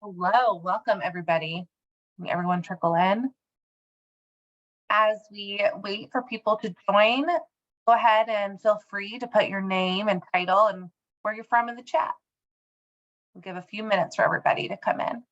Hello, welcome everybody. Can everyone trickle in? As we wait for people to join, go ahead and feel free to put your name and title and where you're from in the chat. We'll give a few minutes for everybody to come in.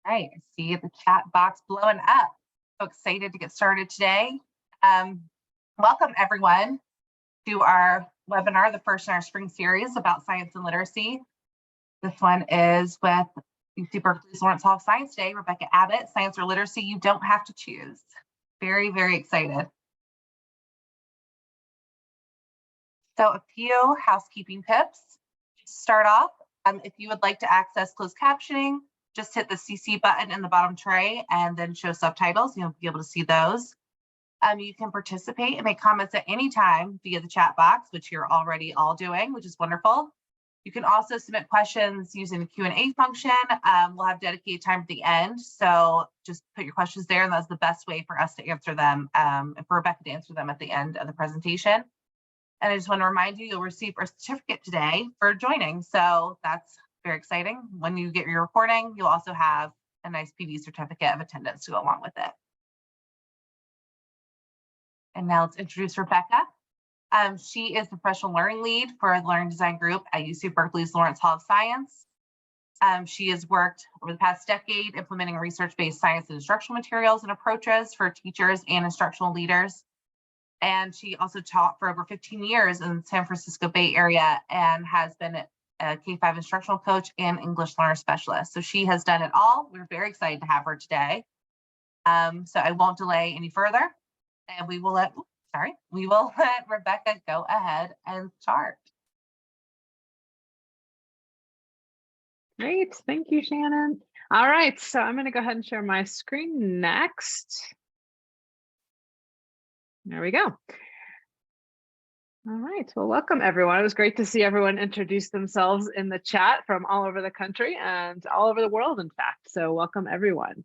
All right, I see the chat box blowing up. So excited to get started today. Welcome everyone to our webinar, the first in our spring series about science and literacy. This one is with UC Berkeley's Lawrence Hall of Science Day, Rebecca Abbott, Science or Literacy, You Don't Have to Choose. Very, very excited. So a few housekeeping tips. To start off, if you would like to access closed captioning, just hit the CC button in the bottom tray and then show subtitles. You'll be able to see those. You can participate and make comments at any time via the chat box, which you're already all doing, which is wonderful. You can also submit questions using the Q&A function. We'll have dedicated time at the end, so just put your questions there, and that's the best way for us to answer them, and for Rebecca to answer them at the end of the presentation. And I just want to remind you, you'll receive a certificate today for joining, so that's very exciting. When you get your recording, you'll also have a nice PD certificate of attendance to go along with it. And now let's introduce Rebecca. She is the professional learning lead for the Learning Design Group at UC Berkeley's Lawrence Hall of Science. She has worked over the past decade implementing research-based science and instructional materials and approaches for teachers and instructional leaders. And she also taught for over 15 years in the San Francisco Bay Area and has been a K-5 instructional coach and English learner specialist. So she has done it all. We're very excited to have her today. So I won't delay any further, and we will let Rebecca go ahead and start. Great, thank you, Shannon. All right, so I'm going to go ahead and share my screen next. There we go. All right, well, welcome everyone. It was great to see everyone introduce themselves in the chat from all over the country and all over the world, in fact. So welcome everyone.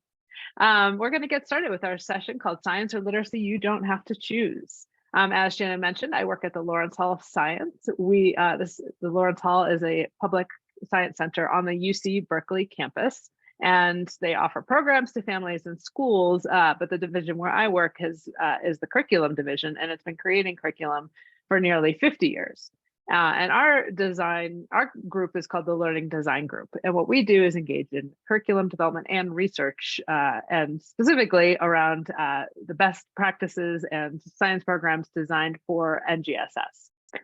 We're going to get started with our session called Science or Literacy, You Don't Have to Choose. As Shannon mentioned, I work at the Lawrence Hall of Science. The Lawrence Hall is a public science center on the UC Berkeley campus, and they offer programs to families and schools, but the division where I work is the curriculum division, and it's been creating curriculum for nearly 50 years. And our group is called the Learning Design Group. And what we do is engage in curriculum development and research, and specifically around the best practices and science programs designed for NGSS.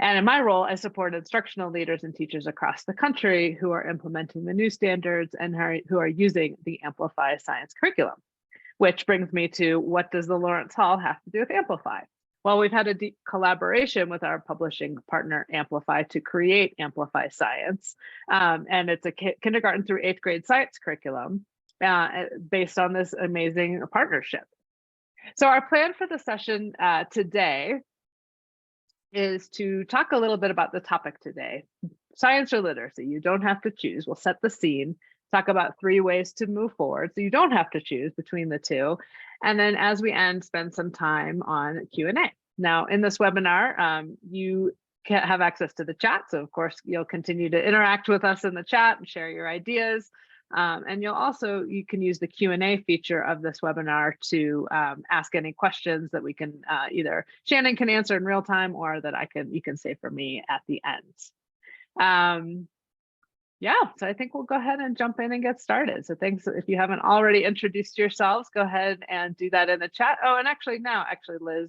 And in my role, I support instructional leaders and teachers across the country who are implementing the new standards and who are using the Amplify Science curriculum, which brings me to, what does the Lawrence Hall have to do with Amplify? Well, we've had a deep collaboration with our publishing partner, Amplify, to create Amplify Science. And it's a kindergarten through 8th grade science curriculum based on this amazing partnership. So our plan for the session today is to talk a little bit about the topic today. Science or literacy, you don't have to choose. We'll set the scene, talk about 3 ways to move forward, so you don't have to choose between the two. And then as we end, spend some time on Q&A. Now, in this webinar, you can have access to the chat. So of course, you'll continue to interact with us in the chat and share your ideas. And you can use the Q&A feature of this webinar to ask any questions that we can either Shannon can answer in real time, or that you can save for me at the end. Yeah, so I think we'll go ahead and jump in and get started. So thanks. If you haven't already introduced yourselves, go ahead and do that in the chat. Oh, and actually Liz,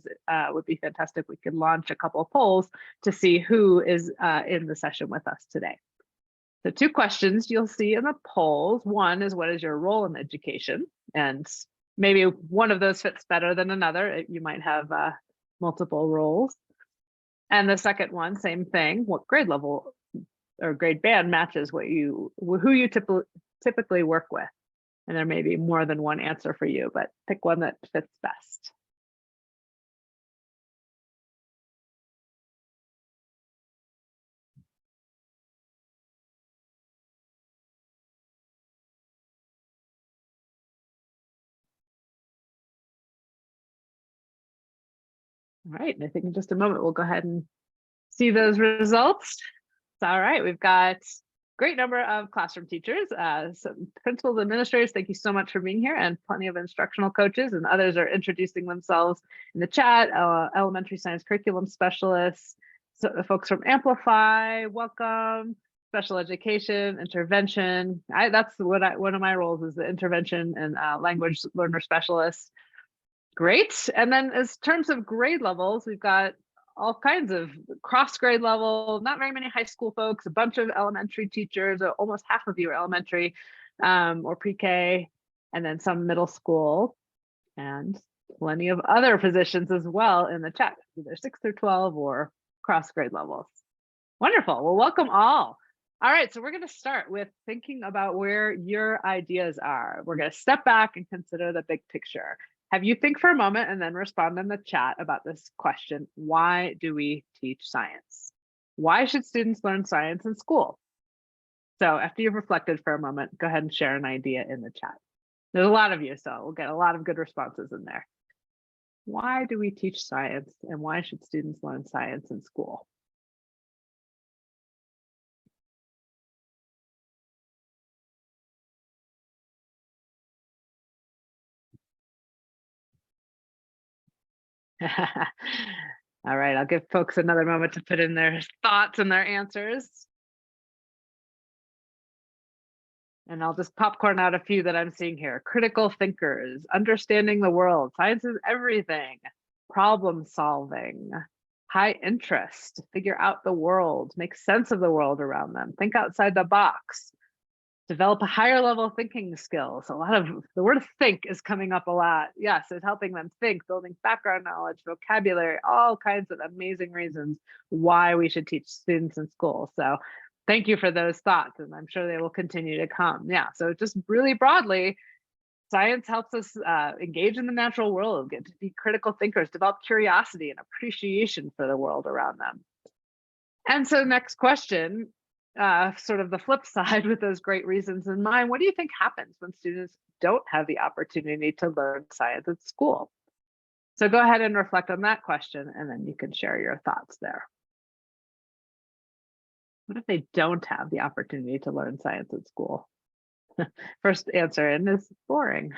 would be fantastic. We could launch a couple of polls to see who is in the session with us today. So 2 questions you'll see in the polls. One is, what is your role in education? And maybe one of those fits better than another. You might have multiple roles. And the second one, same thing. What grade level or grade band matches who you typically work with? And there may be more than one answer for you, but pick one that fits best. All right, and I think in just a moment, we'll go ahead and see those results. All right, we've got great number of classroom teachers, some principals, administrators, thank you so much for being here, and plenty of instructional coaches, and others are introducing themselves in the chat, elementary science curriculum specialists, so the folks from Amplify, welcome, special education, intervention. That's one of my roles is the intervention and language learner specialist. Great, and then in terms of grade levels, we've got all kinds of cross grade level, not very many high school folks, a bunch of elementary teachers, almost half of you are elementary or pre-K, and then some middle school, and plenty of other positions as well in the chat, either 6 through 12 or cross grade levels. Wonderful, well, welcome all. All right, so we're gonna start with thinking about where your ideas are. We're gonna step back and consider the big picture. Have you think for a moment and then respond in the chat about this question. Why do we teach science? Why should students learn science in school? So after you've reflected for a moment, go ahead and share an idea in the chat. There's a lot of you, so we'll get a lot of good responses in there. Why do we teach science and why should students learn science in school? All right, I'll give folks another moment to put in their thoughts and their answers. And I'll just popcorn out a few that I'm seeing here. Critical thinkers, understanding the world, science is everything, problem solving, high interest, figure out the world, make sense of the world around them, think outside the box, develop a higher level thinking skills. A lot of the word think is coming up a lot. Yes, it's helping them think, building background knowledge, vocabulary, all kinds of amazing reasons why we should teach students in school. So thank you for those thoughts, and I'm sure they will continue to come. Yeah, so just really broadly, science helps us engage in the natural world, get to be critical thinkers, develop curiosity and appreciation for the world around them. And so next question, sort of the flip side with those great reasons in mind, what do you think happens when students don't have the opportunity to learn science at school? So go ahead and reflect on that question, and then you can share your thoughts there. What if they don't have the opportunity to learn science at school? First answer in is boring.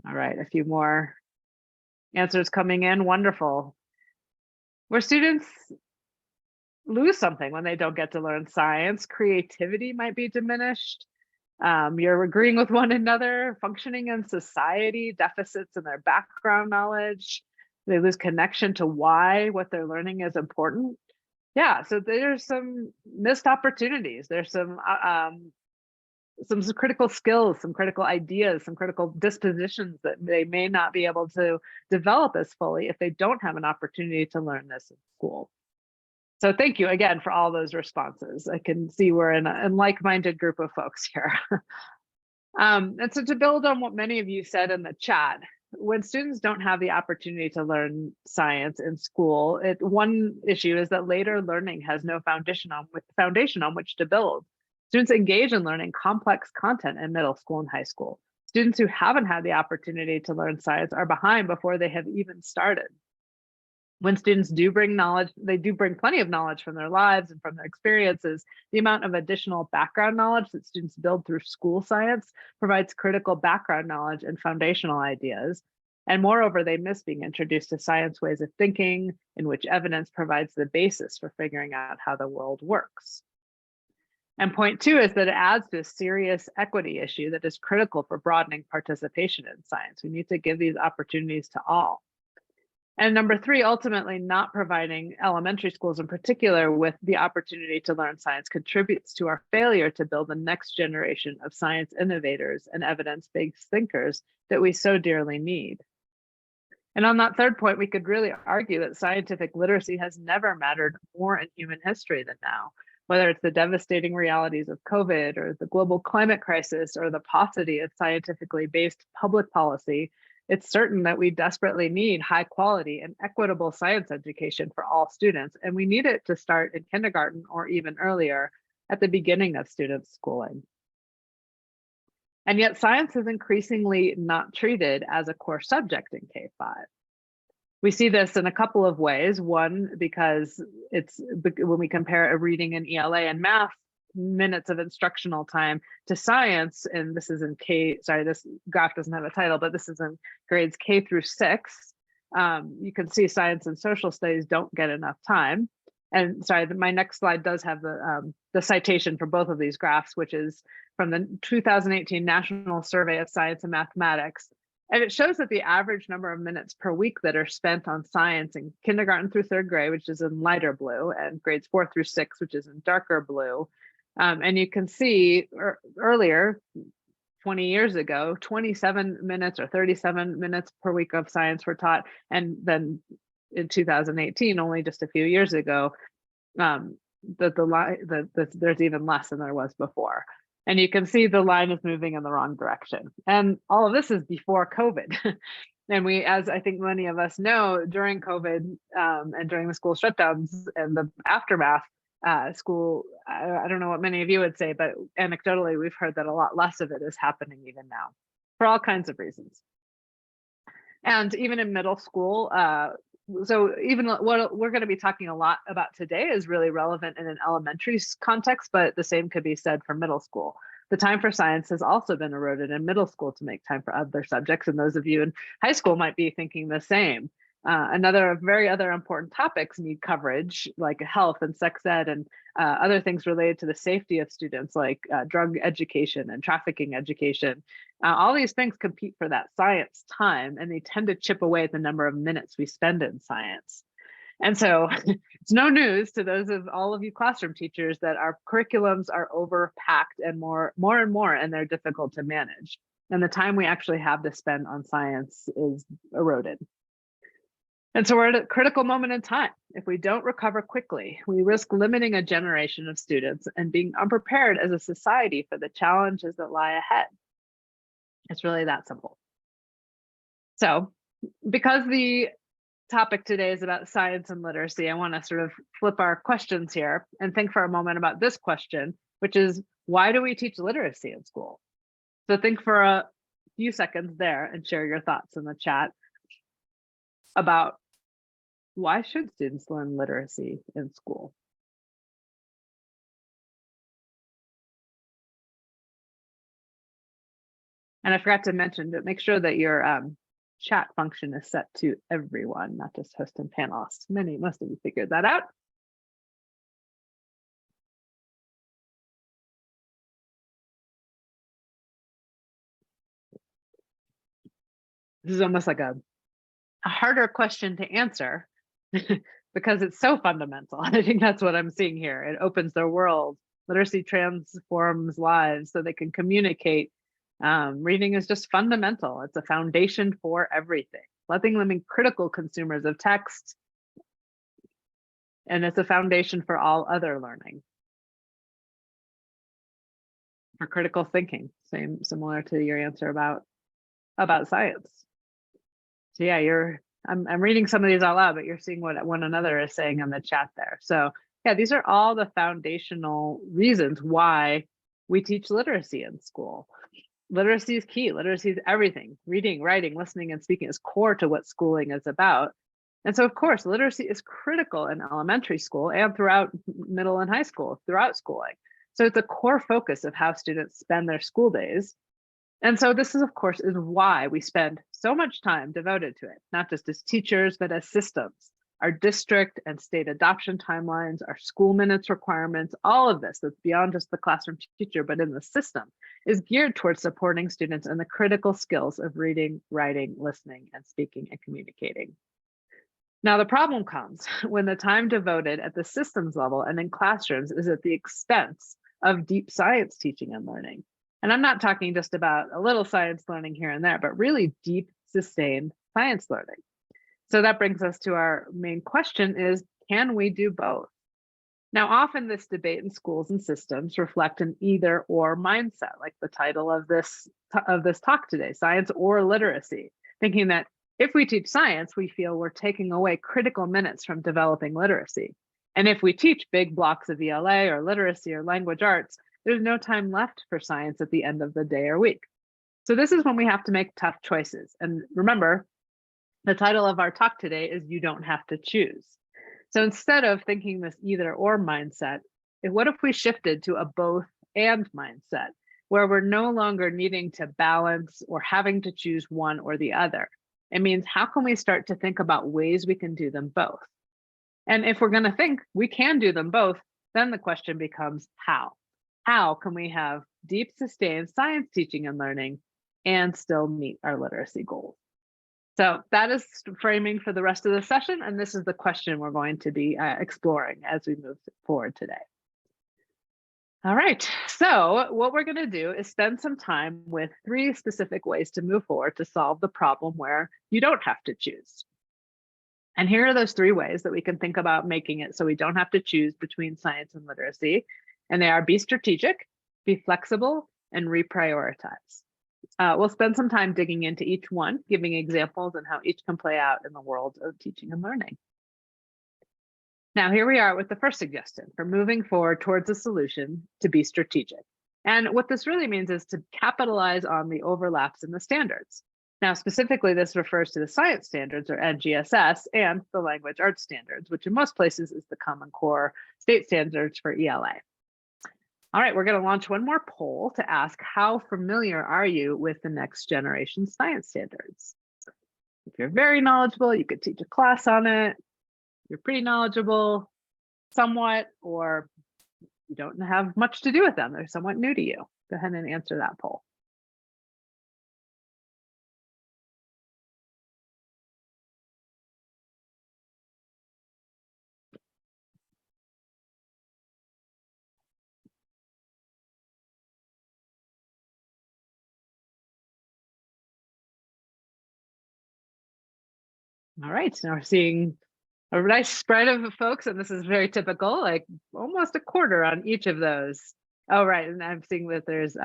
All right, a few more answers coming in. Wonderful. Where students lose something when they don't get to learn science, creativity might be diminished. You're agreeing with one another, functioning in society, deficits in their background knowledge. They lose connection to why what they're learning is important. Yeah, so there's some missed opportunities. There's some critical skills, some critical ideas, some critical dispositions that they may not be able to develop as fully if they don't have an opportunity to learn this in school. So thank you again for all those responses. I can see we're in a like-minded group of folks here. And so to build on what many of you said in the chat, when students don't have the opportunity to learn science in school, one issue is that later learning has no foundation on which to build. Students engage in learning complex content in middle school and high school. Students who haven't had the opportunity to learn science are behind before they have even started. When students do bring knowledge, they do bring plenty of knowledge from their lives and from their experiences. The amount of additional background knowledge that students build through school science provides critical background knowledge and foundational ideas. And moreover, they miss being introduced to science ways of thinking in which evidence provides the basis for figuring out how the world works. And point two is that it adds to a serious equity issue that is critical for broadening participation in science. We need to give these opportunities to all. And number three, ultimately not providing elementary schools in particular with the opportunity to learn science contributes to our failure to build the next generation of science innovators and evidence-based thinkers that we so dearly need. And on that third point, we could really argue that scientific literacy has never mattered more in human history than now, whether it's the devastating realities of COVID or the global climate crisis or the paucity of scientifically based public policy. It's certain that we desperately need high quality and equitable science education for all students, and we need it to start in kindergarten or even earlier at the beginning of students' schooling. And yet science is increasingly not treated as a core subject in K-5. We see this in a couple of ways. One, because when we compare a reading in ELA and math minutes of instructional time to science, and this is in this graph doesn't have a title, but this is in grades K through 6. You can see science and social studies don't get enough time. And sorry, my next slide does have the citation for both of these graphs, which is from the 2018 National Survey of Science and Mathematics. And it shows that the average number of minutes per week that are spent on science in kindergarten through 3rd grade, which is in lighter blue, and grades 4 through 6, which is in darker blue. And you can see earlier, 20 years ago, 27 minutes or 37 minutes per week of science were taught. And then in 2018, only just a few years ago, there's even less than there was before. And you can see the line is moving in the wrong direction. And all of this is before COVID. And we, as I think many of us know, during COVID and during the school shutdowns and the aftermath, I don't know what many of you would say, but anecdotally, we've heard that a lot less of it is happening even now for all kinds of reasons. And even in middle school, so even what we're going to be talking a lot about today is really relevant in an elementary context, but the same could be said for middle school. The time for science has also been eroded in middle school to make time for other subjects, and those of you in high school might be thinking the same. Other important topics need coverage, like health and sex ed and other things related to the safety of students, like drug education and trafficking education. All these things compete for that science time, and they tend to chip away at the number of minutes we spend in science. And so it's no news to those of all of you classroom teachers that our curriculums are overpacked and more and more, and they're difficult to manage. And the time we actually have to spend on science is eroded. And so we're at a critical moment in time. If we don't recover quickly, we risk limiting a generation of students and being unprepared as a society for the challenges that lie ahead. It's really that simple. So because the topic today is about science and literacy, I want to sort of flip our questions here and think for a moment about this question, which is, why do we teach literacy in school? So think for a few seconds there and share your thoughts in the chat about why should students learn literacy in school? And I forgot to mention to make sure that your chat function is set to everyone, not just host and panelists. Most of you figured that out. This is almost like a harder question to answer because it's so fundamental. I think that's what I'm seeing here. It opens their world. Literacy transforms lives so they can communicate. Reading is just fundamental. It's a foundation for everything, letting them be critical consumers of text. And it's a foundation for all other learning. For critical thinking, similar to your answer about science. So yeah, I'm reading some of these out loud, but you're seeing what one another is saying in the chat there. So yeah, these are all the foundational reasons why we teach literacy in school. Literacy is key. Literacy is everything. Reading, writing, listening, and speaking is core to what schooling is about. And so, of course, literacy is critical in elementary school and throughout middle and high school, throughout schooling. So it's a core focus of how students spend their school days. And so this is, of course, is why we spend so much time devoted to it, not just as teachers, but as systems. Our district and state adoption timelines, our school minutes requirements, all of this that's beyond just the classroom teacher, but in the system, is geared towards supporting students in the critical skills of reading, writing, listening, and speaking and communicating. Now, the problem comes when the time devoted at the systems level and in classrooms is at the expense of deep science teaching and learning. And I'm not talking just about a little science learning here and there, but really deep, sustained science learning. So that brings us to our main question is, can we do both? Now, often this debate in schools and systems reflect an either or mindset, like the title of this talk today, science or literacy, thinking that if we teach science, we feel we're taking away critical minutes from developing literacy. And if we teach big blocks of ELA or literacy or language arts, there's no time left for science at the end of the day or week. So this is when we have to make tough choices. And remember, the title of our talk today is You Don't Have to Choose. So instead of thinking this either or mindset, what if we shifted to a both and mindset, where we're no longer needing to balance or having to choose one or the other? It means, how can we start to think about ways we can do them both? And if we're going to think we can do them both, then the question becomes how? How can we have deep, sustained science teaching and learning and still meet our literacy goals? So that is framing for the rest of the session, and this is the question we're going to be exploring as we move forward today. All right, so what we're going to do is spend some time with 3 specific ways to move forward to solve the problem where you don't have to choose. And here are those 3 ways that we can think about making it so we don't have to choose between science and literacy. And they are: be strategic, be flexible, and reprioritize. We'll spend some time digging into each one, giving examples and how each can play out in the world of teaching and learning. Now, here we are with the first suggestion for moving forward towards a solution: to be strategic. And what this really means is to capitalize on the overlaps in the standards. Now, specifically, this refers to the science standards, or NGSS, and the language arts standards, which in most places is the Common Core state standards for ELA. All right, we're going to launch one more poll to ask, how familiar are you with the next generation science standards? If you're very knowledgeable, you could teach a class on it. You're pretty knowledgeable, somewhat, or you don't have much to do with them. They're somewhat new to you. Go ahead and answer that poll. All right, now we're seeing a nice spread of folks, and this is very typical, like almost a quarter on each of those. Oh, right, and I'm seeing that there's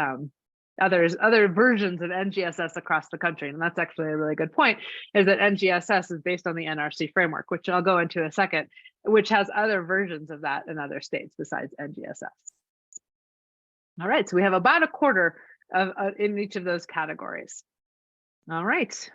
other versions of NGSS across the country, and that's actually a really good point, is that NGSS is based on the NRC framework, which I'll go into in a second, which has other versions of that in other states besides NGSS. All right, so we have about a quarter of in each of those categories. All right.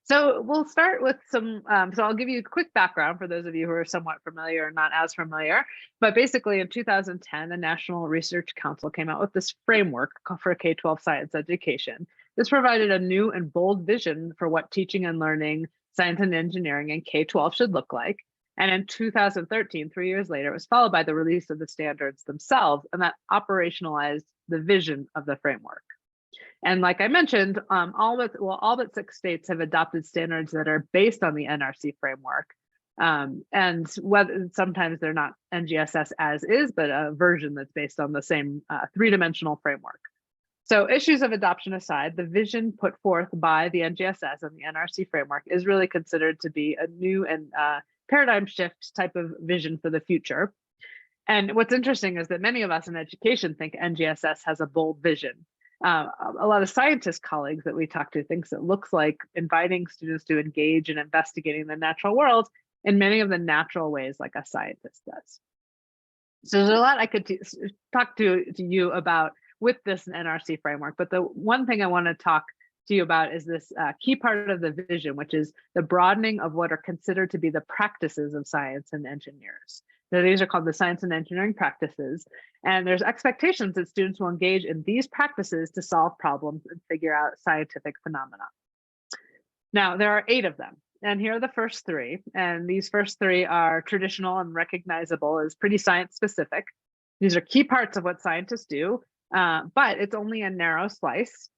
So we'll start with some, so I'll give you a quick background for those of you who are somewhat familiar or not as familiar. But basically in 2010, the National Research Council came out with this framework for K-12 science education. This provided a new and bold vision for what teaching and learning, science and engineering in K-12 should look like. And in 2013, 3 years later, it was followed by the release of the standards themselves, and that operationalized the vision of the framework. And like I mentioned, all but 6 states have adopted standards that are based on the NRC framework. And whether sometimes they're not NGSS as is, but a version that's based on the same 3-dimensional framework. So issues of adoption aside, the vision put forth by the NGSS and the NRC framework is really considered to be a new and paradigm shift type of vision for the future. And what's interesting is that many of us in education think NGSS has a bold vision. A lot of scientist colleagues that we talk to thinks it looks like inviting students to engage in investigating the natural world in many of the natural ways like a scientist does. So there's a lot I could talk to you about with this NRC framework, but the one thing I want to talk to you about is this key part of the vision, which is the broadening of what are considered to be the practices of science and engineers. So these are called the science and engineering practices. And there's expectations that students will engage in these practices to solve problems and figure out scientific phenomena. Now, there are 8 of them. And here are the first 3. And these first 3 are traditional and recognizable as pretty science specific. These are key parts of what scientists do, but it's only a narrow slice,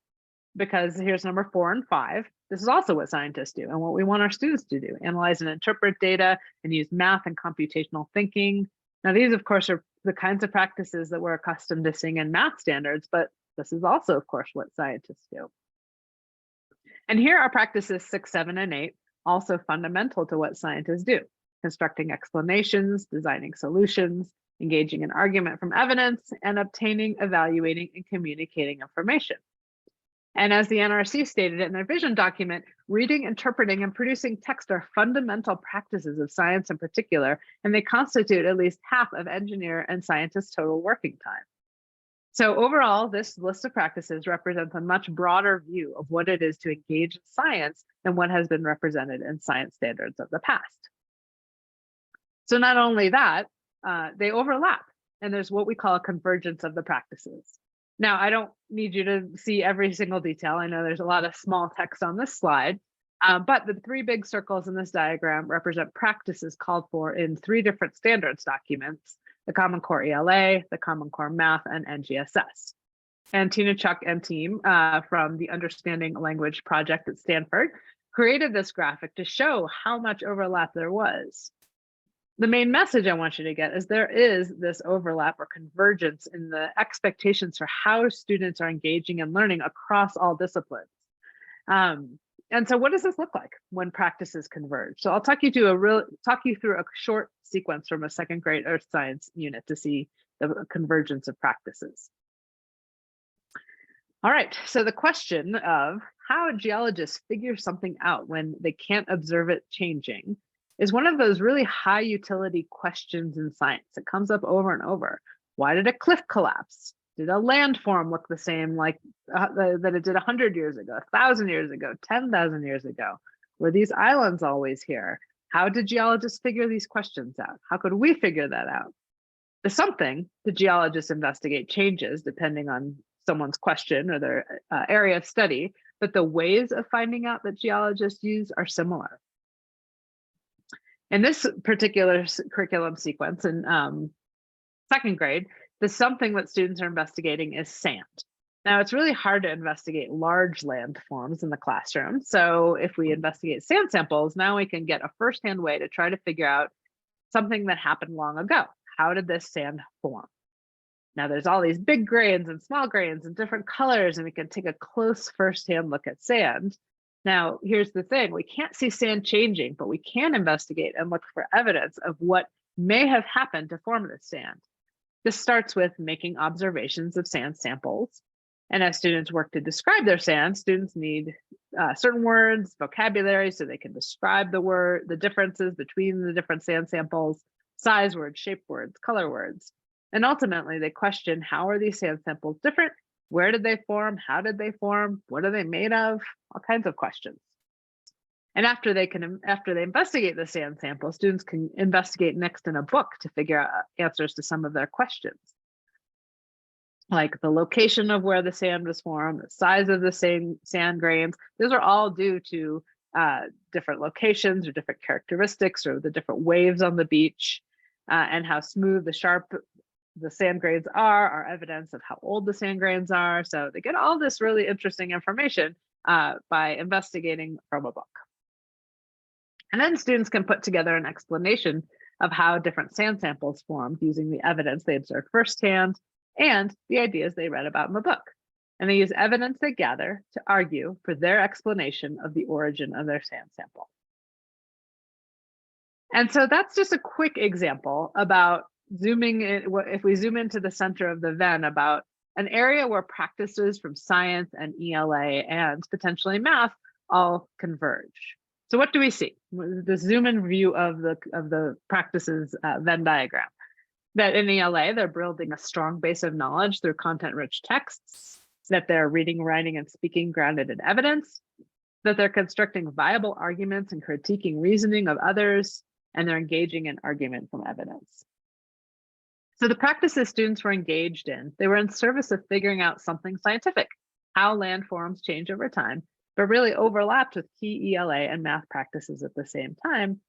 because here's number 4 and 5. This is also what scientists do and what we want our students to do: analyze and interpret data and use math and computational thinking. Now, these, of course, are the kinds of practices that we're accustomed to seeing in math standards, but this is also, of course, what scientists do. And here are practices 6, 7, and 8, also fundamental to what scientists do: constructing explanations, designing solutions, engaging in argument from evidence, and obtaining, evaluating, and communicating information. And as the NRC stated in their vision document, reading, interpreting, and producing text are fundamental practices of science in particular, and they constitute at least half of engineer and scientist total working time. So overall, this list of practices represents a much broader view of what it is to engage in science than what has been represented in science standards of the past. So not only that, they overlap, and there's what we call a convergence of the practices. Now, I don't need you to see every single detail. I know there's a lot of small text on this slide, but the 3 big circles in this diagram represent practices called for in 3 different standards documents: the Common Core ELA, the Common Core Math, and NGSS. And Tina Chuck and team from the Understanding Language Project at Stanford created this graphic to show how much overlap there was. The main message I want you to get is there is this overlap or convergence in the expectations for how students are engaging and learning across all disciplines. And so what does this look like when practices converge? So I'll talk you through a short sequence from a 2nd grade earth science unit to see the convergence of practices. All right, so the question of how geologists figure something out when they can't observe it changing is one of those really high utility questions in science. It comes up over and over. Why did a cliff collapse? Did a landform look the same like that it did 100 years ago, 1,000 years ago, 10,000 years ago? Were these islands always here? How did geologists figure these questions out? How could we figure that out? The something the geologists investigate changes depending on someone's question or their area of study, but the ways of finding out that geologists use are similar. In this particular curriculum sequence in 2nd grade, the something that students are investigating is sand. Now, it's really hard to investigate large landforms in the classroom. So if we investigate sand samples, now we can get a firsthand way to try to figure out something that happened long ago. How did this sand form? Now, there's all these big grains and small grains and different colors, and we can take a close firsthand look at sand. Now, here's the thing. We can't see sand changing, but we can investigate and look for evidence of what may have happened to form this sand. This starts with making observations of sand samples. And as students work to describe their sand, students need certain words, vocabulary, so they can describe the differences between the different sand samples, size words, shape words, color words. And ultimately, they question, how are these sand samples different? Where did they form? How did they form? What are they made of? All kinds of questions. And after they investigate the sand sample, students can investigate next in a book to figure out answers to some of their questions, like the location of where the sand was formed, the size of the sand grains. Those are all due to different locations or different characteristics or the different waves on the beach, and how smooth, sharp the sand grains are evidence of how old the sand grains are. So they get all this really interesting information by investigating from a book. And then students can put together an explanation of how different sand samples formed using the evidence they observed firsthand and the ideas they read about in the book. And they use evidence they gather to argue for their explanation of the origin of their sand sample. And so that's just a quick example about zooming in. If we zoom into the center of the Venn, about an area where practices from science and ELA and potentially math all converge. So what do we see? The zoom in view of the practices Venn diagram. That in ELA, they're building a strong base of knowledge through content-rich texts, that they're reading, writing, and speaking grounded in evidence, that they're constructing viable arguments and critiquing reasoning of others, and they're engaging in argument from evidence. So the practices students were engaged in, they were in service of figuring out something scientific, how landforms change over time, but really overlapped with key ELA and math practices at the same time.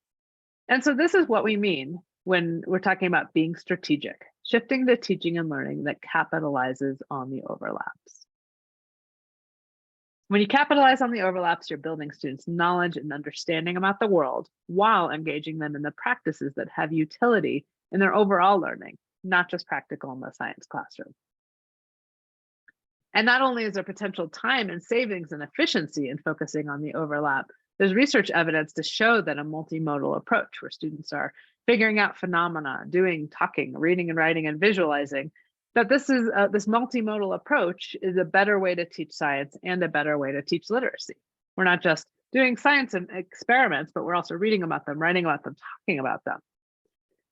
And so this is what we mean when we're talking about being strategic, shifting to teaching and learning that capitalizes on the overlaps. When you capitalize on the overlaps, you're building students' knowledge and understanding about the world while engaging them in the practices that have utility in their overall learning, not just practical in the science classroom. And not only is there potential time and savings and efficiency in focusing on the overlap, there's research evidence to show that a multimodal approach where students are figuring out phenomena, doing, talking, reading and writing and visualizing, that this multimodal approach is a better way to teach science and a better way to teach literacy. We're not just doing science and experiments, but we're also reading about them, writing about them, talking about them.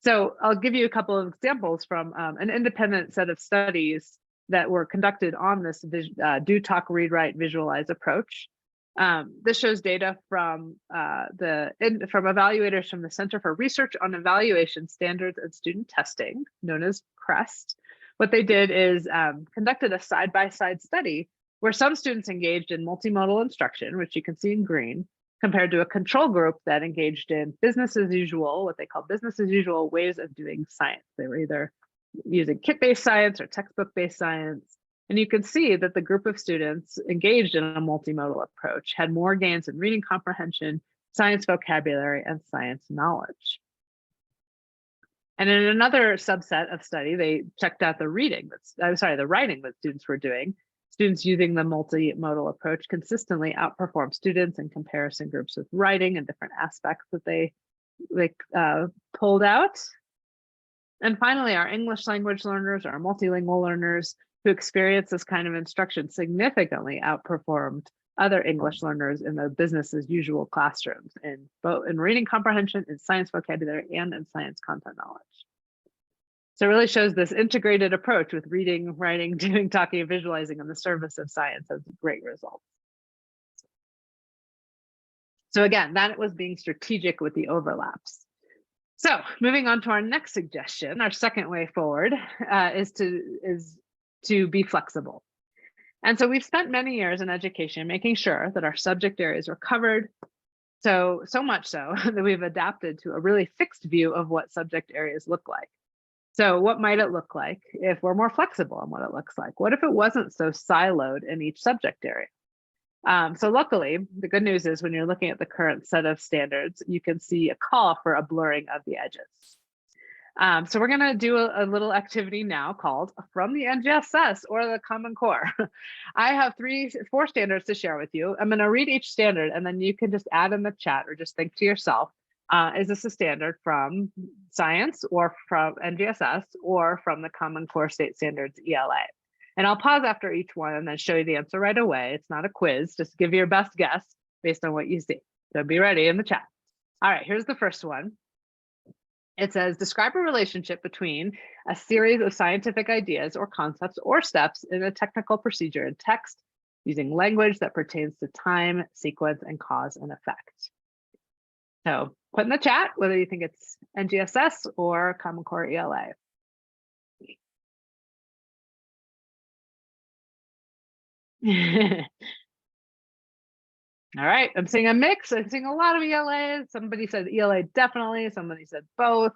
So I'll give you a couple of examples from an independent set of studies that were conducted on this do, talk, read, write, visualize approach. This shows data from evaluators from the Center for Research on Evaluation Standards and Student Testing, known as CREST. What they did is conducted a side-by-side study where some students engaged in multimodal instruction, which you can see in green, compared to a control group that engaged in business as usual, what they call business as usual ways of doing science. They were either using kit-based science or textbook-based science. And you can see that the group of students engaged in a multimodal approach had more gains in reading comprehension, science vocabulary, and science knowledge. And in another subset of study, they checked out the writing that students were doing. Students using the multimodal approach consistently outperform students in comparison groups with writing and different aspects that they pulled out. And finally, our English language learners, our multilingual learners who experience this kind of instruction significantly outperformed other English learners in the business as usual classrooms in both in reading comprehension, in science vocabulary, and in science content knowledge. So it really shows this integrated approach with reading, writing, doing, talking, and visualizing in the service of science has great results. So again, that was being strategic with the overlaps. So moving on to our next suggestion, our second way forward is to be flexible. And so we've spent many years in education making sure that our subject areas are covered, so much so that we've adapted to a really fixed view of what subject areas look like. So what might it look like if we're more flexible on what it looks like? What if it wasn't so siloed in each subject area? So luckily, the good news is when you're looking at the current set of standards, you can see a call for a blurring of the edges. So we're going to do a little activity now called From the NGSS or the Common Core. I have 4 standards to share with you. I'm going to read each standard and then you can just add in the chat or just think to yourself, is this a standard from science or from NGSS or from the Common Core State Standards ELA? And I'll pause after each one and then show you the answer right away. It's not a quiz, just give your best guess based on what you see. So be ready in the chat. All right, here's the first one. It says, describe a relationship between a series of scientific ideas or concepts or steps in a technical procedure in text using language that pertains to time, sequence, and cause and effect. So put in the chat whether you think it's NGSS or Common Core ELA. All right, I'm seeing a mix. I'm seeing a lot of ELA. Somebody said ELA definitely. Somebody said both.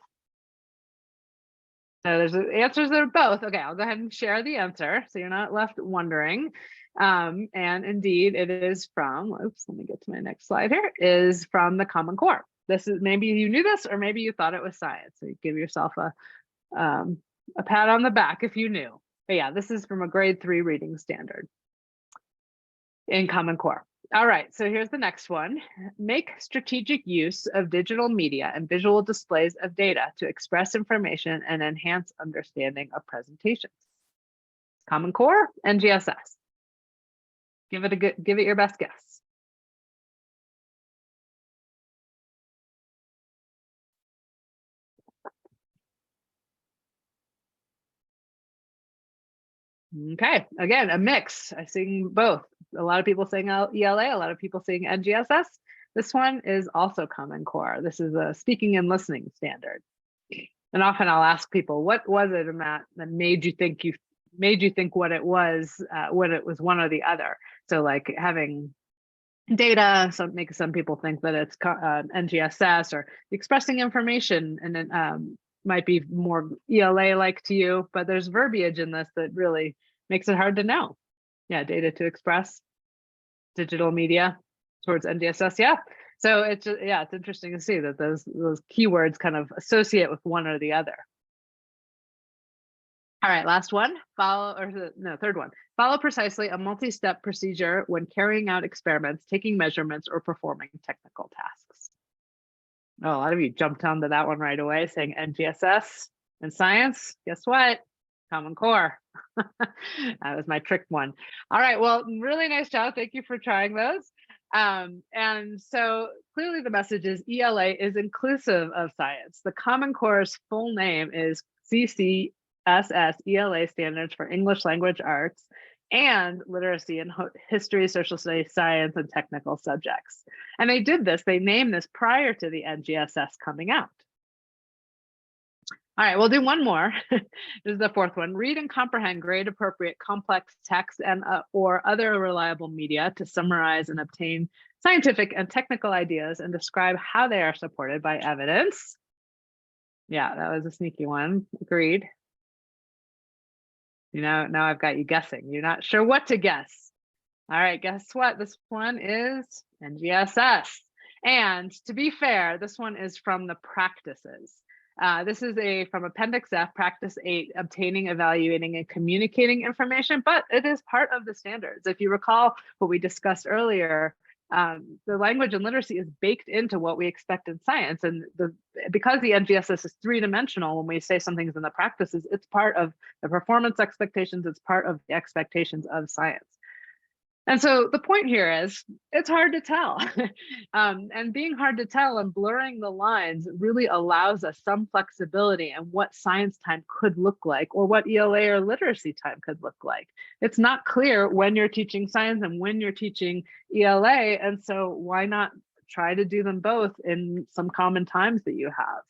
So there's answers that are both. Okay, I'll go ahead and share the answer so you're not left wondering. And indeed, it is from, oops, let me get to my next slide here, is from the Common Core. This is, maybe you knew this or maybe you thought it was science. So you give yourself a pat on the back if you knew. But yeah, this is from a grade 3 reading standard in Common Core. All right, so here's the next one. Make strategic use of digital media and visual displays of data to express information and enhance understanding of presentations. Common Core, NGSS. Give it your best guess. Okay, again, a mix. I see both. A lot of people saying ELA, a lot of people saying NGSS. This one is also Common Core. This is a speaking and listening standard. And often I'll ask people, what was it in that made you think what it was when it was one or the other? So like having data, makes some people think that it's NGSS or expressing information, and then might be more ELA-like to you, but there's verbiage in this that really makes it hard to know. Yeah, data to express, digital media towards NGSS, yeah. So it's just, yeah, it's interesting to see that those keywords kind of associate with one or the other. All right, last one, third one. Follow precisely a multi-step procedure when carrying out experiments, taking measurements, or performing technical tasks. Oh, a lot of you jumped onto that one right away, saying NGSS and science. Guess what? Common Core. That was my trick one. All right, well, really nice job. Thank you for trying those. And so clearly the message is ELA is inclusive of science. The Common Core's full name is CCSS ELA Standards for English Language Arts and Literacy in History, Social Studies, Science, and Technical Subjects. And they did this, they named this prior to the NGSS coming out. All right, we'll do one more. This is the fourth one. Read and comprehend grade appropriate complex text and or other reliable media to summarize and obtain scientific and technical ideas and describe how they are supported by evidence. Yeah, that was a sneaky one. Agreed. You know, now I've got you guessing. You're not sure what to guess. All right, guess what? This one is NGSS. And to be fair, this one is from the practices. This is from Appendix F, Practice 8, obtaining, evaluating, and communicating information, but it is part of the standards. If you recall what we discussed earlier, the language and literacy is baked into what we expect in science. And because the NGSS is three-dimensional, when we say something's in the practices, it's part of the performance expectations, it's part of the expectations of science. And so the point here is it's hard to tell. And being hard to tell and blurring the lines really allows us some flexibility in what science time could look like or what ELA or literacy time could look like. It's not clear when you're teaching science and when you're teaching ELA. And so why not try to do them both in some common times that you have?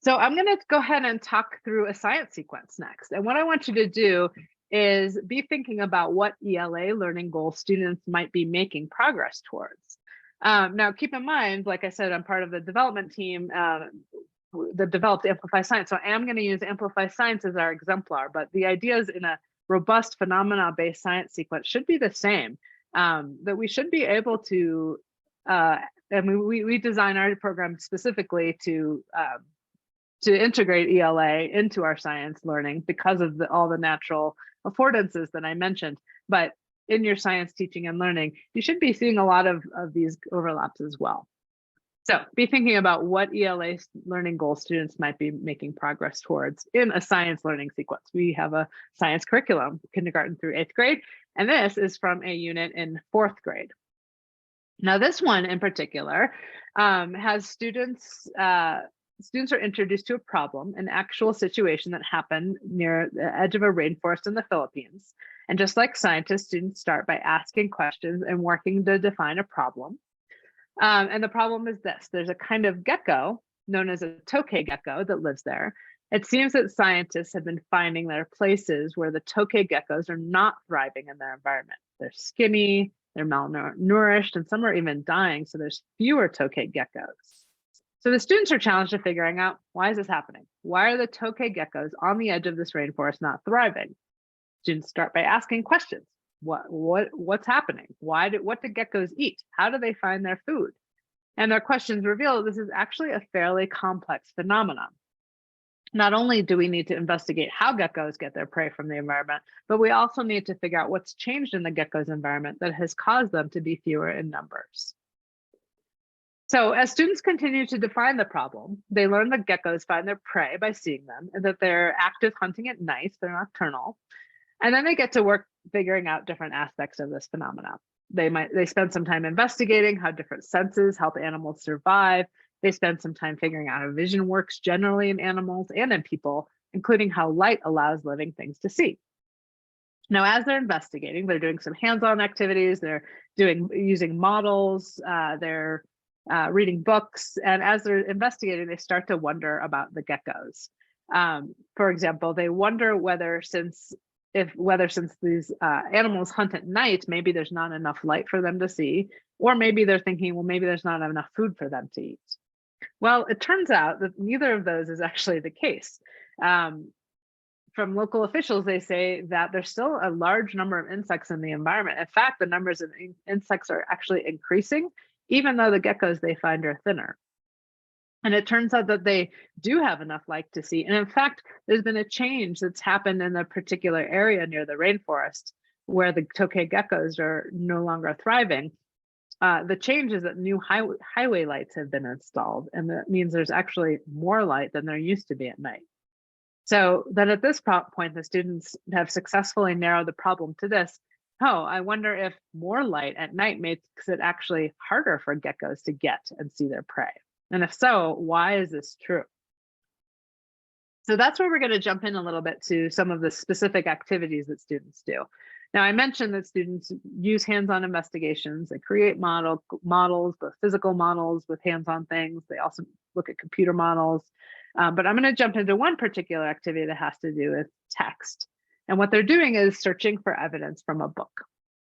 So I'm going to go ahead and talk through a science sequence next. And what I want you to do is be thinking about what ELA learning goals students might be making progress towards. Now, keep in mind, like I said, I'm part of the development team that developed Amplify Science. So I am going to use Amplify Science as our exemplar, but the ideas in a robust phenomena-based science sequence should be the same, that we should be able to, and we design our program specifically to integrate ELA into our science learning because of all the natural affordances that I mentioned. But in your science teaching and learning, you should be seeing a lot of these overlaps as well. So be thinking about what ELA learning goals students might be making progress towards in a science learning sequence. We have a science curriculum, kindergarten through 8th grade, and this is from a unit in 4th grade. Now, this one in particular has students are introduced to a problem, an actual situation that happened near the edge of a rainforest in the Philippines. And just like scientists, students start by asking questions and working to define a problem. And the problem is this: there's a kind of gecko known as a tokay gecko that lives there. It seems that scientists have been finding there are places where the tokay geckos are not thriving in their environment. They're skinny, they're malnourished, and some are even dying. So there's fewer tokay geckos. So the students are challenged to figuring out, why is this happening? Why are the tokay geckos on the edge of this rainforest not thriving? Students start by asking questions. What's happening? What do geckos eat? How do they find their food? And their questions reveal this is actually a fairly complex phenomenon. Not only do we need to investigate how geckos get their prey from the environment, but we also need to figure out what's changed in the gecko's environment that has caused them to be fewer in numbers. So as students continue to define the problem, they learn that geckos find their prey by seeing them and that they're active hunting at night, they're nocturnal. And then they get to work figuring out different aspects of this phenomenon. They spend some time investigating how different senses help animals survive. They spend some time figuring out how vision works generally in animals and in people, including how light allows living things to see. Now, as they're investigating, they're doing some hands-on activities, they're using models, they're reading books, and as they're investigating, they start to wonder about the geckos. For example, they wonder whether since these animals hunt at night, maybe there's not enough light for them to see, or maybe they're thinking, well, maybe there's not enough food for them to eat. Well, it turns out that neither of those is actually the case. From local officials, they say that there's still a large number of insects in the environment. In fact, the numbers of insects are actually increasing, even though the geckos they find are thinner. And it turns out that they do have enough light to see. And in fact, there's been a change that's happened in a particular area near the rainforest where the tokay geckos are no longer thriving. The change is that new highway lights have been installed, and that means there's actually more light than there used to be at night. So then at this point, the students have successfully narrowed the problem to this. Oh, I wonder if more light at night makes it actually harder for geckos to get and see their prey. And if so, why is this true? So that's where we're going to jump in a little bit to some of the specific activities that students do. Now, I mentioned that students use hands-on investigations. They create models, both physical models with hands-on things. They also look at computer models. But I'm going to jump into one particular activity that has to do with text. And what they're doing is searching for evidence from a book.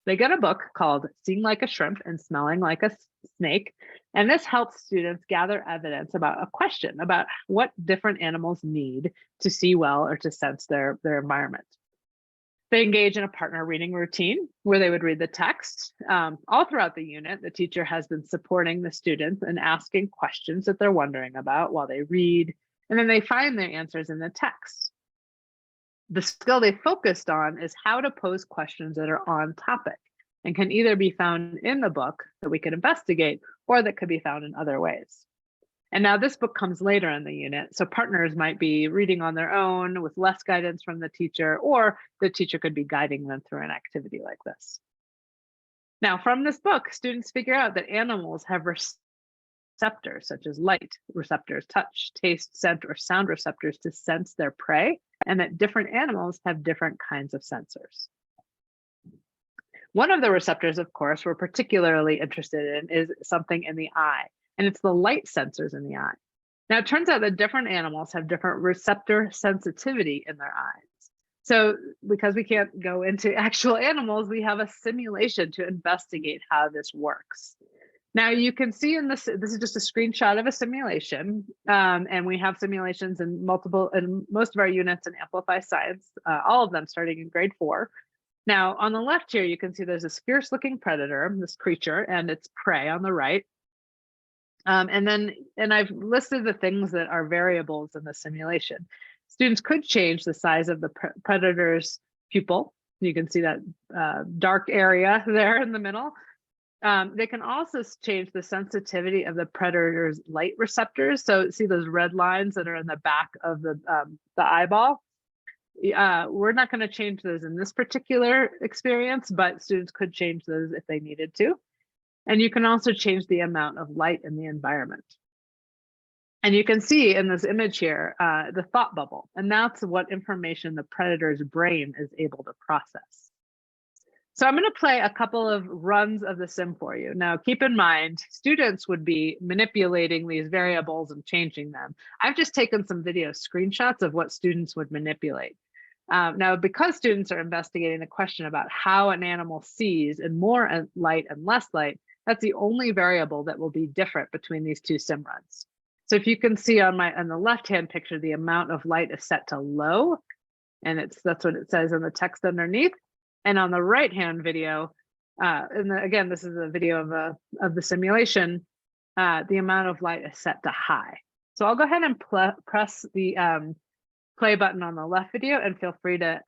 They get a book called Seeing Like a Shrimp and Smelling Like a Snake. And this helps students gather evidence about a question about what different animals need to see well or to sense their environment. They engage in a partner reading routine where they would read the text. All throughout the unit, the teacher has been supporting the students and asking questions that they're wondering about while they read, and then they find their answers in the text. The skill they focused on is how to pose questions that are on topic and can either be found in the book that we could investigate or that could be found in other ways. And now this book comes later in the unit, so partners might be reading on their own with less guidance from the teacher, or the teacher could be guiding them through an activity like this. Now, from this book, students figure out that animals have receptors such as light receptors, touch, taste, scent, or sound receptors to sense their prey, and that different animals have different kinds of sensors. One of the receptors, of course, we're particularly interested in is something in the eye, and it's the light sensors in the eye. Now, it turns out that different animals have different receptor sensitivity in their eyes. So because we can't go into actual animals, we have a simulation to investigate how this works. Now you can see in this is just a screenshot of a simulation, and we have simulations in most of our units in Amplify Science, all of them starting in grade 4. Now on the left here, you can see there's this fierce looking predator, this creature, and its prey on the right. And I've listed the things that are variables in the simulation. Students could change the size of the predator's pupil. You can see that dark area there in the middle. They can also change the sensitivity of the predator's light receptors. So see those red lines that are in the back of the eyeball? We're not going to change those in this particular experience, but students could change those if they needed to. And you can also change the amount of light in the environment. And you can see in this image here, the thought bubble, and that's what information the predator's brain is able to process. So I'm going to play a couple of runs of the sim for you. Now, keep in mind, students would be manipulating these variables and changing them. I've just taken some video screenshots of what students would manipulate. Now, because students are investigating the question about how an animal sees in more light and less light, that's the only variable that will be different between these two sim runs. So if you can see on the left-hand picture, the amount of light is set to low, and that's what it says in the text underneath. And on the right-hand video, again, this is a video of the simulation, the amount of light is set to high. So I'll go ahead and press the play button on the left video, and feel free to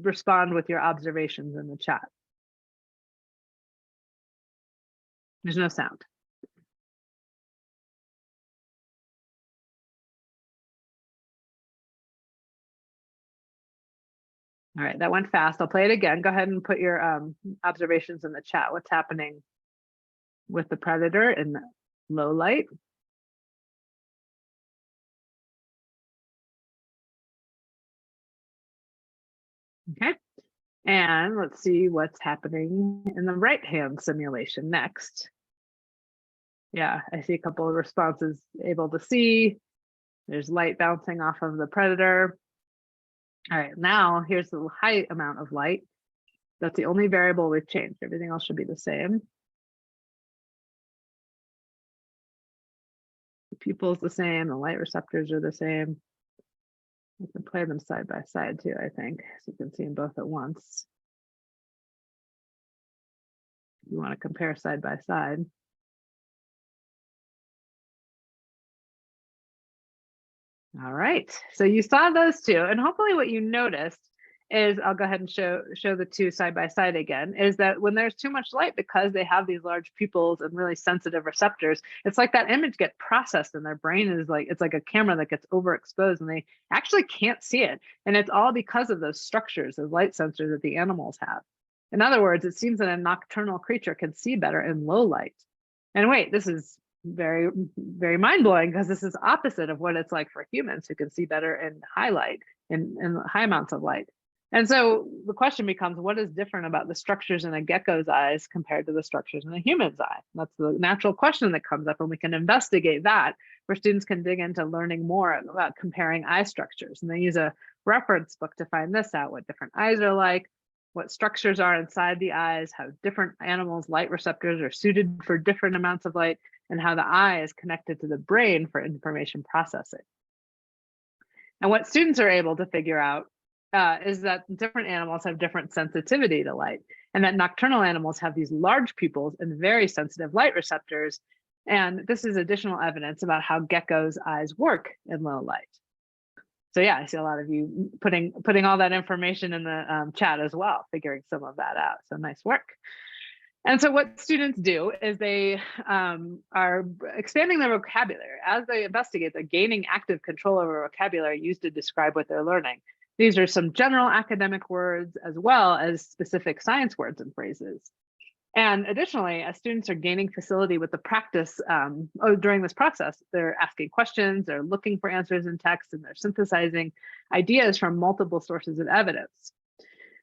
respond with your observations in the chat. There's no sound. All right, that went fast. I'll play it again. Go ahead and put your observations in the chat. What's happening with the predator in low light? Okay, and let's see what's happening in the right-hand simulation next. Yeah, I see a couple of responses able to see. There's light bouncing off of the predator. All right, now here's the high amount of light. That's the only variable we've changed. Everything else should be the same. The pupil is the same, the light receptors are the same. You can play them side by side too, I think, so you can see them both at once. You want to compare side by side. All right, so you saw those two, and hopefully what you noticed is, I'll go ahead and show the two side by side again, is that when there's too much light, because they have these large pupils and really sensitive receptors, it's like that image gets processed and their brain is like, it's like a camera that gets overexposed and they actually can't see it. And it's all because of those structures, those light sensors that the animals have. In other words, it seems that a nocturnal creature can see better in low light. And wait, this is very, very mind-blowing, because this is opposite of what it's like for humans who can see better in high light, in high amounts of light. And so the question becomes, what is different about the structures in a gecko's eyes compared to the structures in a human's eye? That's the natural question that comes up, and we can investigate that, where students can dig into learning more about comparing eye structures. And they use a reference book to find this out, what different eyes are like, what structures are inside the eyes, how different animals' light receptors are suited for different amounts of light, and how the eye is connected to the brain for information processing. And what students are able to figure out is that different animals have different sensitivity to light, and that nocturnal animals have these large pupils and very sensitive light receptors. And this is additional evidence about how geckos' eyes work in low light. So yeah, I see a lot of you putting all that information in the chat as well, figuring some of that out. So nice work. And so what students do is they are expanding their vocabulary. As they investigate, they're gaining active control over vocabulary used to describe what they're learning. These are some general academic words as well as specific science words and phrases. And additionally, as students are gaining facility with the practice during this process, they're asking questions, they're looking for answers in text, and they're synthesizing ideas from multiple sources of evidence.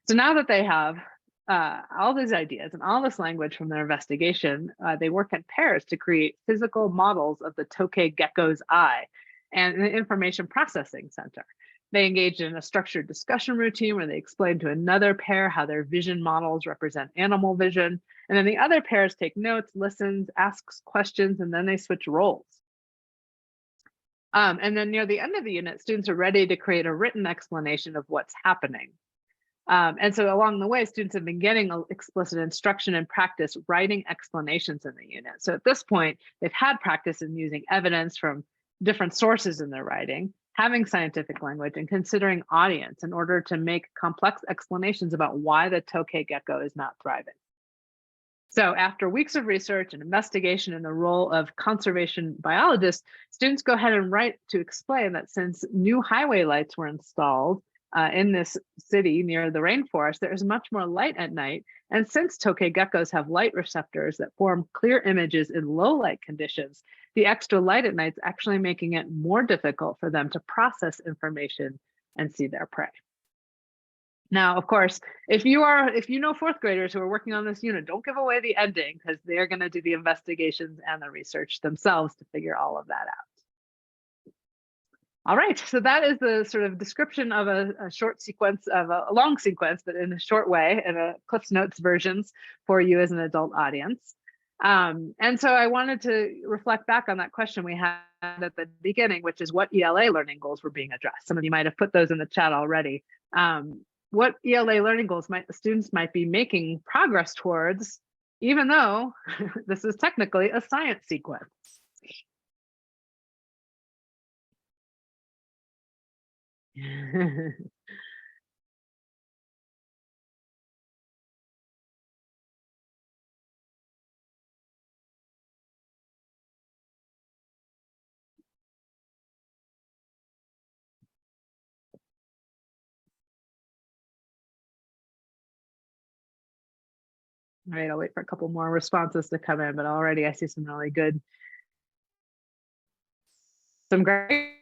So now that they have all these ideas and all this language from their investigation, they work in pairs to create physical models of the tokay gecko's eye and an information processing center. They engage in a structured discussion routine where they explain to another pair how their vision models represent animal vision. And then the other pairs take notes, listens, asks questions, and then they switch roles. And then near the end of the unit, students are ready to create a written explanation of what's happening. And so along the way, students have been getting explicit instruction and practice writing explanations in the unit. So at this point, they've had practice in using evidence from different sources in their writing, having scientific language, and considering audience in order to make complex explanations about why the tokay gecko is not thriving. So after weeks of research and investigation in the role of conservation biologists, students go ahead and write to explain that since new highway lights were installed in this city near the rainforest, there is much more light at night. And since tokay geckos have light receptors that form clear images in low light conditions, the extra light at night is actually making it more difficult for them to process information and see their prey. Now, of course, if you know fourth graders who are working on this unit, don't give away the ending, because they're going to do the investigations and the research themselves to figure all of that out. All right, so that is the sort of description of a short sequence, of a long sequence, but in a short way, in a Cliff's Notes versions for you as an adult audience. And so I wanted to reflect back on that question we had at the beginning, which is what ELA learning goals were being addressed. Some of you might have put those in the chat already. What ELA learning goals students might be making progress towards, even though this is technically a science sequence. All right, I'll wait for a couple more responses to come in, but already I see some really good, some great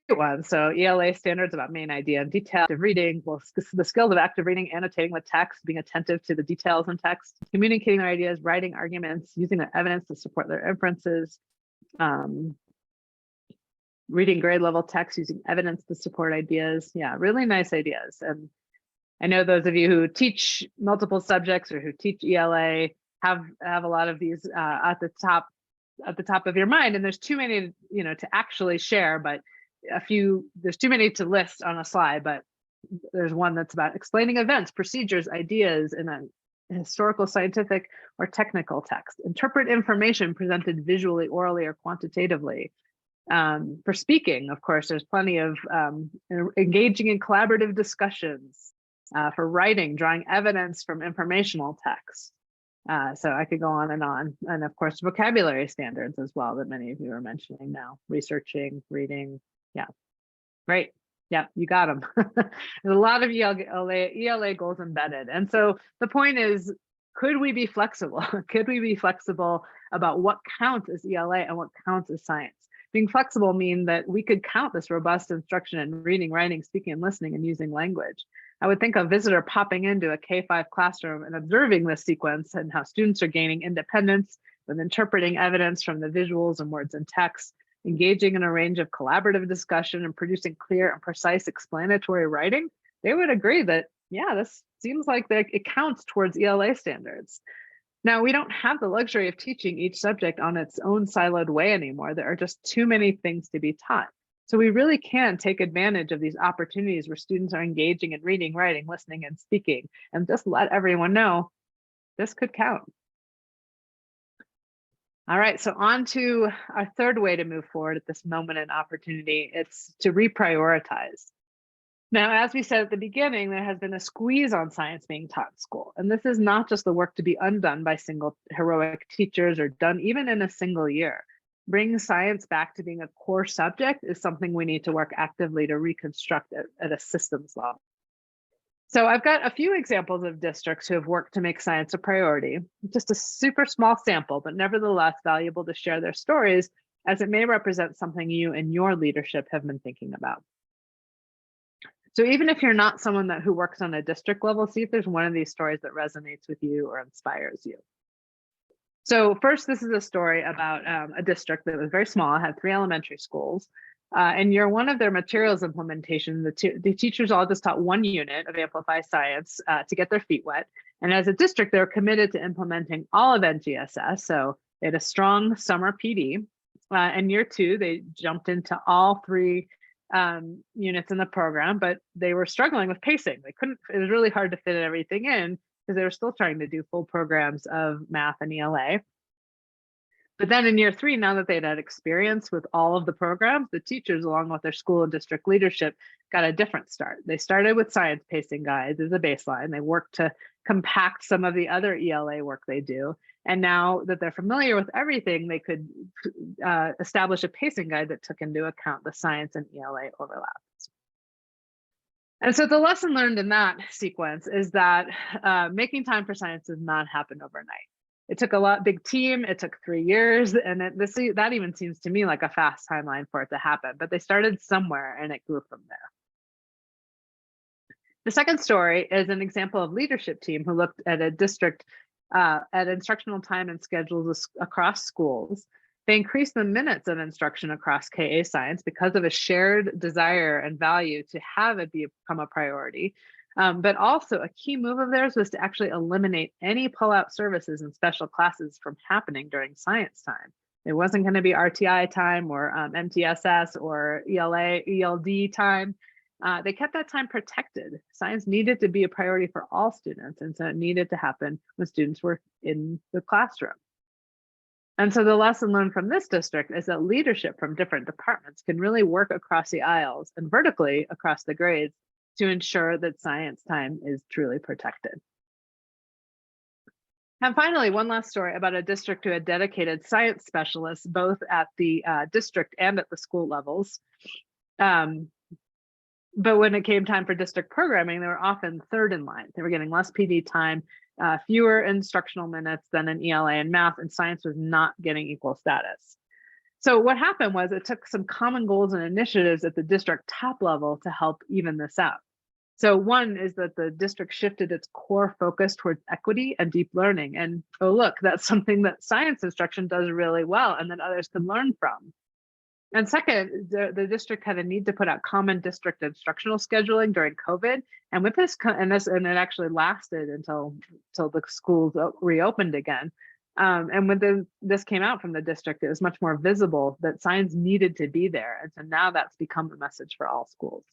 ones. So ELA standards about main idea and detail, active reading, well, the skills of active reading, annotating with text, being attentive to the details in text, communicating their ideas, writing arguments, using the evidence to support their inferences, reading grade level text, using evidence to support ideas. Yeah, really nice ideas. And I know those of you who teach multiple subjects or who teach ELA have a lot of these at the top of your mind, and there's too many, to actually share, but there's too many to list on a slide, but there's one that's about explaining events, procedures, ideas in a historical, scientific, or technical text. Interpret information presented visually, orally, or quantitatively. For speaking, of course, there's plenty of engaging in collaborative discussions. For writing, drawing evidence from informational text. So I could go on. And of course, vocabulary standards as well that many of you are mentioning now, researching, reading. Yeah, great. Yeah, you got them. There's a lot of ELA goals embedded. And so the point is, could we be flexible? Could we be flexible about what counts as ELA and what counts as science? Being flexible means that we could count this robust instruction in reading, writing, speaking, and listening, and using language. I would think a visitor popping into a K-5 classroom and observing this sequence and how students are gaining independence with interpreting evidence from the visuals and words and text, engaging in a range of collaborative discussion and producing clear and precise explanatory writing, they would agree that, yeah, this seems like it counts towards ELA standards. Now, we don't have the luxury of teaching each subject on its own siloed way anymore. There are just too many things to be taught. So we really can take advantage of these opportunities where students are engaging in reading, writing, listening, and speaking, and just let everyone know this could count. All right, so on to our third way to move forward at this moment and opportunity. It's to reprioritize. Now, as we said at the beginning, there has been a squeeze on science being taught in school. And this is not just the work to be undone by single heroic teachers or done even in a single year. Bringing science back to being a core subject is something we need to work actively to reconstruct at a systems level. So I've got a few examples of districts who have worked to make science a priority. Just a super small sample, but nevertheless valuable to share their stories, as it may represent something you and your leadership have been thinking about. So even if you're not someone who works on a district level, see if there's one of these stories that resonates with you or inspires you. So first, this is a story about a district that was very small, had 3 elementary schools. And year 1 of their materials implementation, the teachers all just taught 1 unit of Amplify Science to get their feet wet. And as a district, they were committed to implementing all of NGSS. So they had a strong summer PD. And year 2, they jumped into all 3 units in the program, but they were struggling with pacing. It was really hard to fit everything in because they were still trying to do full programs of math and ELA. But then in year 3, now that they'd had experience with all of the programs, the teachers, along with their school and district leadership, got a different start. They started with science pacing guides as a baseline. They worked to compact some of the other ELA work they do. And now that they're familiar with everything, they could establish a pacing guide that took into account the science and ELA overlaps. And so the lesson learned in that sequence is that making time for science does not happen overnight. It took a big team, it took 3 years, and that even seems to me like a fast timeline for it to happen, but they started somewhere and it grew from there. The second story is an example of leadership team who looked at a district at instructional time and schedules across schools. They increased the minutes of instruction across KA Science because of a shared desire and value to have it become a priority. But also a key move of theirs was to actually eliminate any pull-out services and special classes from happening during science time. It wasn't going to be RTI time or MTSS or ELA, ELD time. They kept that time protected. Science needed to be a priority for all students, and so it needed to happen when students were in the classroom. And so the lesson learned from this district is that leadership from different departments can really work across the aisles and vertically across the grades to ensure that science time is truly protected. And finally, one last story about a district who had dedicated science specialists, both at the district and at the school levels. But when it came time for district programming, they were often third in line. They were getting less PD time, fewer instructional minutes than in ELA and math, and science was not getting equal status. So what happened was it took some common goals and initiatives at the district top level to help even this out. So one is that the district shifted its core focus towards equity and deep learning. And oh, look, that's something that science instruction does really well and that others can learn from. And second, the district had a need to put out common district instructional scheduling during COVID. And with this, and it actually lasted until the schools reopened again. And when this came out from the district, it was much more visible that science needed to be there. And so now that's become a message for all schools.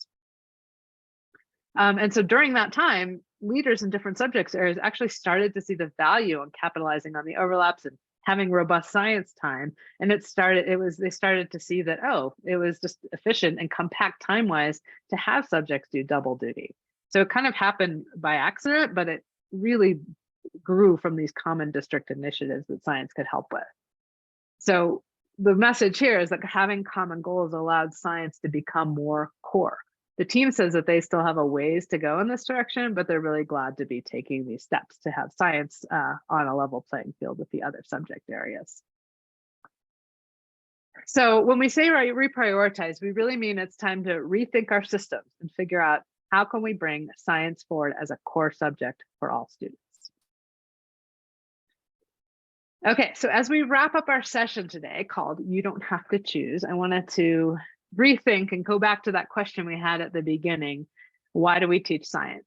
And so during that time, leaders in different subject areas actually started to see the value in capitalizing on the overlaps and having robust science time. And they started to see that, oh, it was just efficient and compact time-wise to have subjects do double duty. So it kind of happened by accident, but it really grew from these common district initiatives that science could help with. So the message here is that having common goals allowed science to become more core. The team says that they still have a ways to go in this direction, but they're really glad to be taking these steps to have science on a level playing field with the other subject areas. So when we say reprioritize, we really mean it's time to rethink our systems and figure out how can we bring science forward as a core subject for all students. Okay, so as we wrap up our session today called You Don't Have to Choose, I wanted to rethink and go back to that question we had at the beginning. Why do we teach science?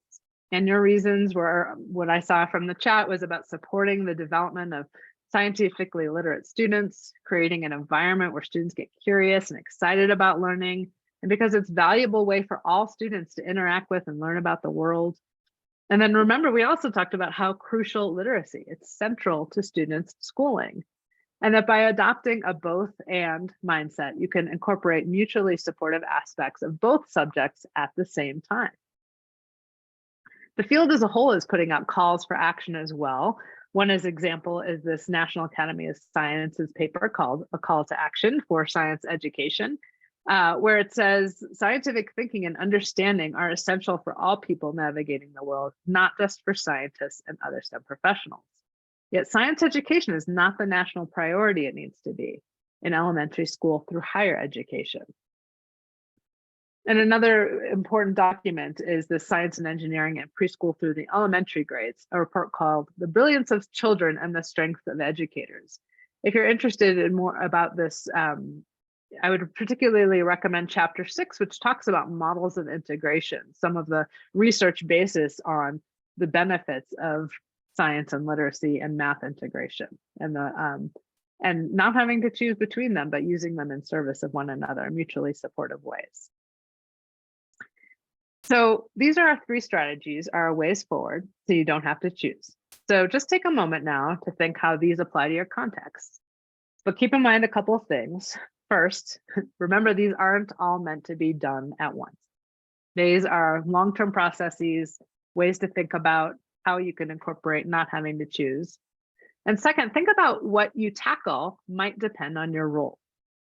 And your reasons were, what I saw from the chat was about supporting the development of scientifically literate students, creating an environment where students get curious and excited about learning, and because it's a valuable way for all students to interact with and learn about the world. And then remember, we also talked about how crucial literacy, it's central to students' schooling. And that by adopting a both and mindset, you can incorporate mutually supportive aspects of both subjects at the same time. The field as a whole is putting out calls for action as well. One example is this National Academy of Sciences paper called A Call to Action for Science Education, where it says scientific thinking and understanding are essential for all people navigating the world, not just for scientists and other STEM professionals. Yet science education is not the national priority it needs to be in elementary school through higher education. And another important document is the Science and Engineering at Preschool through the Elementary Grades, a report called The Brilliance of Children and the Strength of Educators. If you're interested in more about this, I would particularly recommend Chapter 6, which talks about models of integration, some of the research basis on the benefits of science and literacy and math integration, and not having to choose between them, but using them in service of one another in mutually supportive ways. So these are our 3 strategies, our ways forward, so you don't have to choose. So just take a moment now to think how these apply to your context. But keep in mind a couple of things. First, remember these aren't all meant to be done at once. These are long-term processes, ways to think about how you can incorporate not having to choose. And second, think about what you tackle might depend on your role.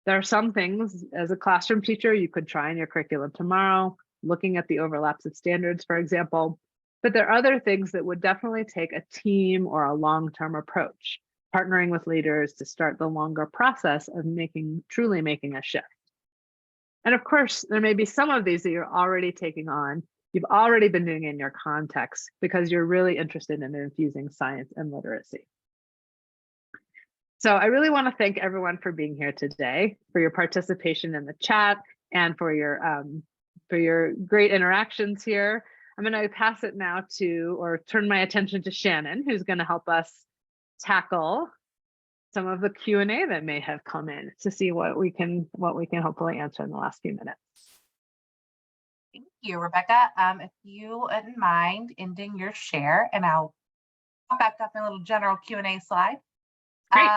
There are some things as a classroom teacher you could try in your curriculum tomorrow, looking at the overlaps of standards, for example, but there are other things that would definitely take a team or a long-term approach, partnering with leaders to start the longer process of truly making a shift. And of course, there may be some of these that you're already taking on, you've already been doing in your context because you're really interested in infusing science and literacy. So I really want to thank everyone for being here today, for your participation in the chat, and for your great interactions here. I'm going to pass it now or turn my attention to Shannon, who's going to help us tackle some of the Q&A that may have come in to see what we can hopefully answer in the last few minutes. Thank you, Rebecca. If you wouldn't mind ending your share, and I'll pop back up in a little general Q&A slide. Great.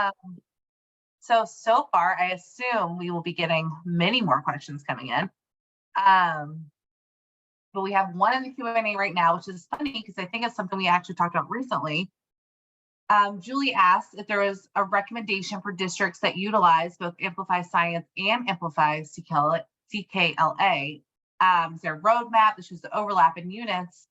So far, I assume we will be getting many more questions coming in. But we have one in the Q&A right now, which is funny because I think it's something we actually talked about recently. Julie asked if there was a recommendation for districts that utilize both Amplify Science and Amplify CKLA. Is there a roadmap that shows the overlap in units?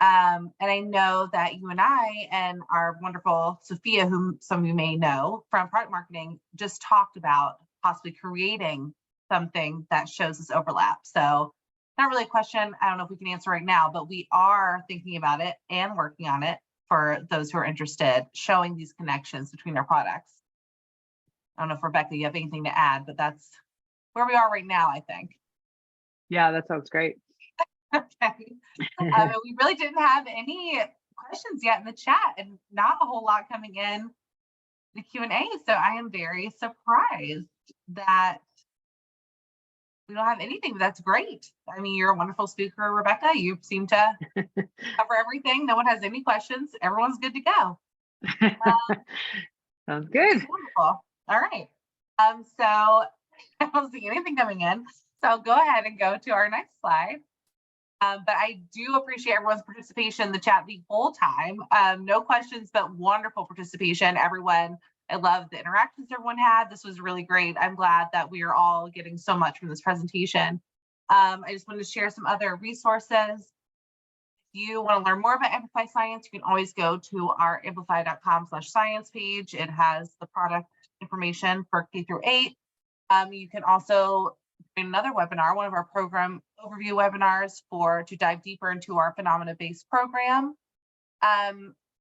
And I know that you and I and our wonderful Sophia, whom some of you may know from product marketing, just talked about possibly creating something that shows this overlap. So not really a question I don't know if we can answer right now, but we are thinking about it and working on it for those who are interested, showing these connections between our products. I don't know if Rebecca, you have anything to add, but that's where we are right now, I think. Yeah, that sounds great. Okay. We really didn't have any questions yet in the chat, and not a whole lot coming in the Q&A. So I am very surprised that we don't have anything, but that's great. I mean, you're a wonderful speaker, Rebecca. You seem to cover everything. No one has any questions. Everyone's good to go. Sounds good. Wonderful. All right. So I don't see anything coming in. So I'll go ahead and go to our next slide. But I do appreciate everyone's participation in the chat the whole time. No questions, but wonderful participation, everyone. I love the interactions everyone had. This was really great. I'm glad that we are all getting so much from this presentation. I just wanted to share some other resources. If you want to learn more about Amplify Science, you can always go to our amplify.com/science page. It has the product information for K through 8. You can also join another webinar, one of our program overview webinars to dive deeper into our phenomena-based program.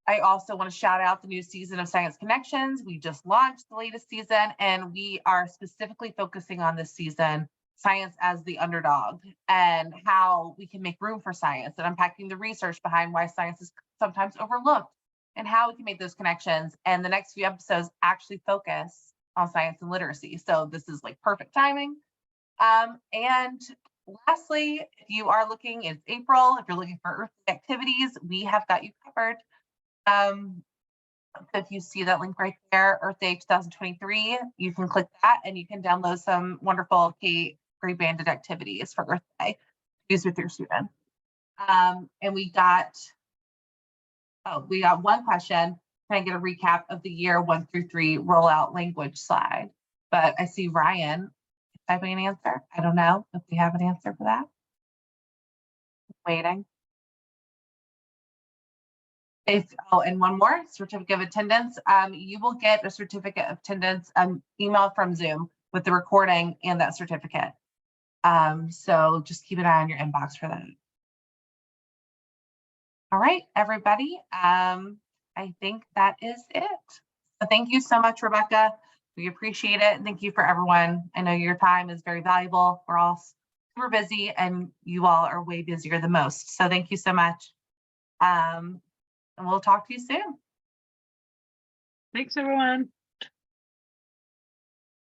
I also want to shout out the new season of Science Connections. We just launched the latest season, and we are specifically focusing on this season, science as the underdog, and how we can make room for science, and unpacking the research behind why science is sometimes overlooked and how we can make those connections. And the next few episodes actually focus on science and literacy. So this is like perfect timing. And lastly, if you are looking, it's April, if you're looking for earthly activities, we have got you covered. So if you see that link right there, Earth Day 2023, you can click that and you can download some wonderful K-grade banded activities for Earth Day to use with your student. And we got one question. Can I get a recap of the year 1 through 3 rollout language slide? But I see Ryan typing an answer. I don't know if we have an answer for that. Waiting. And one more, certificate of attendance. You will get a certificate of attendance email from Zoom with the recording and that certificate. So just keep an eye on your inbox for that. All right, everybody. I think that is it. So thank you so much, Rebecca. We appreciate it. Thank you for everyone. I know your time is very valuable. We're all super busy and you all are way busier than most. So thank you so much. And we'll talk to you soon. Thanks, everyone.